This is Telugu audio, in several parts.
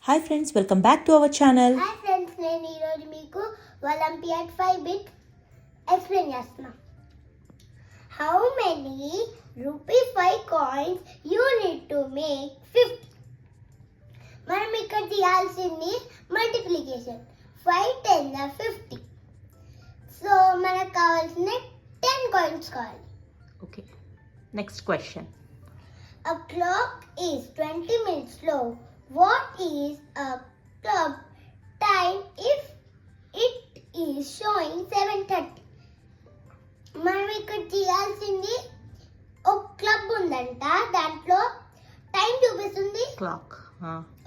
Hi friends, welcome back to our channel. Hi friends, నేను ఈరోజు మీకు ఒలింపియాడ్ 5-bit ఎక్స్ప్లెయిన్ చేస్తున్నా. How many rupee 5 coins you need to make 50? మనం ఇక్కడ చేయాల్సింది మల్టిప్లికేషన్. 5 10 50. సో మనకు కావాల్సిన 10 కాయిన్స్ కావాలి. Okay, next question. A clock is 20 minutes slow. What is a clock time if it is showing 7:30? మనం ఇక్కడ చేయాల్సింది ఒక క్లబ్ ఉందంట, దాంట్లో టైం చూపిస్తుంది. క్లాక్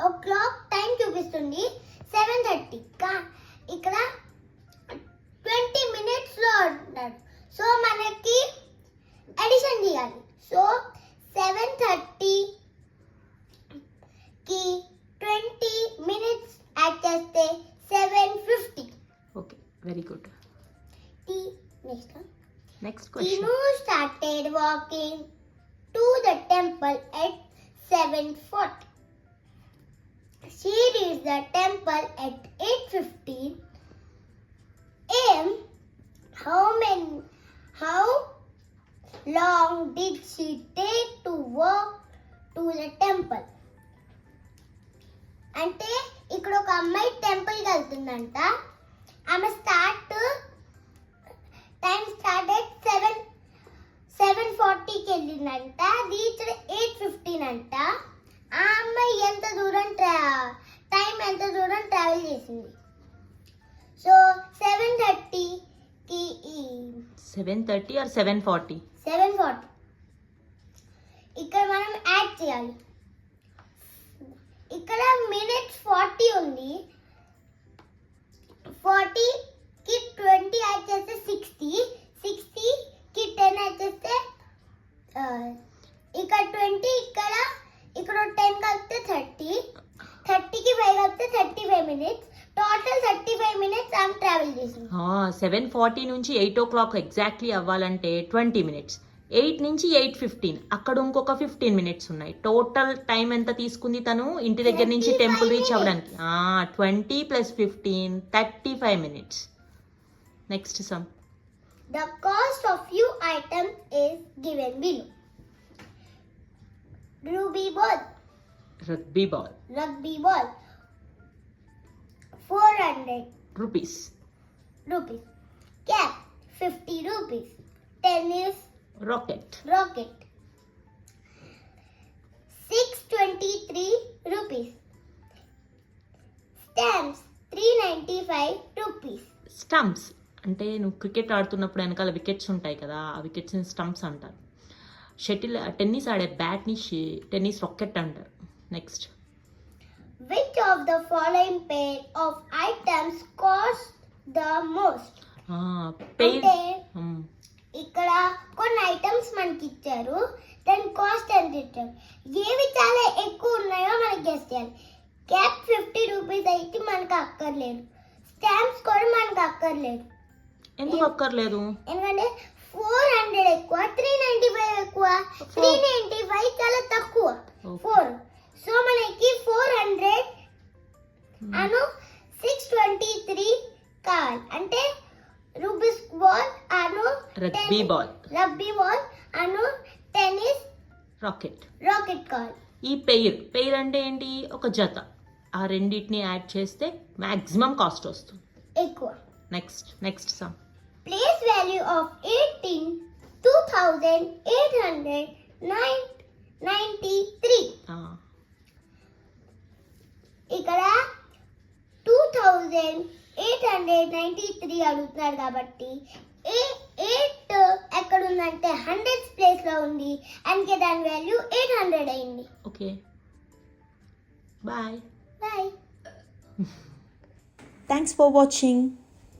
ఒక క్లాక్ టైం చూపిస్తుంది 7:30. ఇక్కడ 20 minutes లో ఉంటాడు. సో మనకి అడిషన్ చేయాలి. సో 7:30 కి 20 minutes యాడ్ చేస్తే 7:50. Okay, very good. Next question. Tinu started walking to the temple at 7:40. She reached the temple at 8:15 a.m. How long did she take to walk to the temple? అంటే ఇక్కడ ఒక అమ్మాయి టెంపుల్కి వెళ్తుందంట. ఆమె టైం స్టార్ట్ 7:40కి వెళ్ళిందంట, రీచ్డ్ 8:15 అంట. ఆ అమ్మాయి ఎంత దూరం ట్రావెల్ చేసింది? So 7:30 or 7:40? 7:40. ఇక్కడ మనం యాడ్ చేయాలి. ఇక్కడ మినిట్స్ 40 ఉంది. 40 కి 20 యాడ్ చేస్తే 60. 60 కి 10 యాడ్ చేస్తే ఇక్కడ 20, ఇక్కడ 10 కలిపితే 30. 30 కి 5 కలిపితే 35 minutes. టోటల్ 35 minutes ఆమె ట్రావెల్ చేసింది. 7:40 నుంచి 8 o'clock ఎగ్జాక్ట్లీ అవ్వాలంటే 20 minutes. 8 నుంచి 8:15 అక్కడ ఇంకొక 15 minutes ఉన్నాయి. టోటల్ టైం ఎంత తీసుకుంది తను ఇంటి దగ్గర నుంచి టెంపుల్ రీచ్ అవ్వడానికి? 20 + 15 35 minutes. Next some. The cost of few items is given below. Rugby ball rugby 400 rupees. Cap 50 rupees. Tennis Rocket 623 rupees. Stamps 395 rupees. Stumps అంటే నువ్వు క్రికెట్ ఆడుతున్నప్పుడు వెనకాల వికెట్స్ ఉంటాయి కదా, ఆ వికెట్స్ని స్టంప్స్ అంటారు. టెన్నిస్ ఆడే బ్యాట్ని టెన్నిస్ రాకెట్ అంటారు. Next. Which of the following pair of items cost the most? ఇక్కడ కొన్ని ఐటమ్స్ మనకి ఇచ్చారు, దాని కాస్ట్ ఎంత ఇచ్చారు. ఏవి చాలా ఎక్కువ ఉన్నాయో మనకి గెస్ చేయాలి. క్యాప్ 50 రూపీస్ అయితే మనకు అక్కర్లేదు. స్టాంప్స్ కూడా మనకు అక్కర్లేదు. ఎందుకు అక్కర్లేదు? ఎందుకంటే 400 ఎక్కువ, 395 ఎక్కువ. 395 చాలా తక్కువ. 4. సో మనకి 400 అను 623 కావాలి. అంటే రూబిక్స్ బాల్ అను రగ్బీ బాల్ అను టెన్నిస్ రాకెట్ కావాలి. ఈ పెయిర్ అంటే ఏంటి? ఒక జత. ఆ రెండింటిని యాడ్ చేస్తే మాక్సిమం కాస్ట్ వస్తుంది ఎక్కువ. Next some. Place value of 28,2,893. ఇక్కడ 2,893 అడుగుతున్నారు కాబట్టి 8 ఎక్కడ ఉందంటే 100th ప్లేస్ లో ఉంది. అందుకే దాని వాల్యూ 800 అయింది. Okay, bye. Bye. Thanks for watching.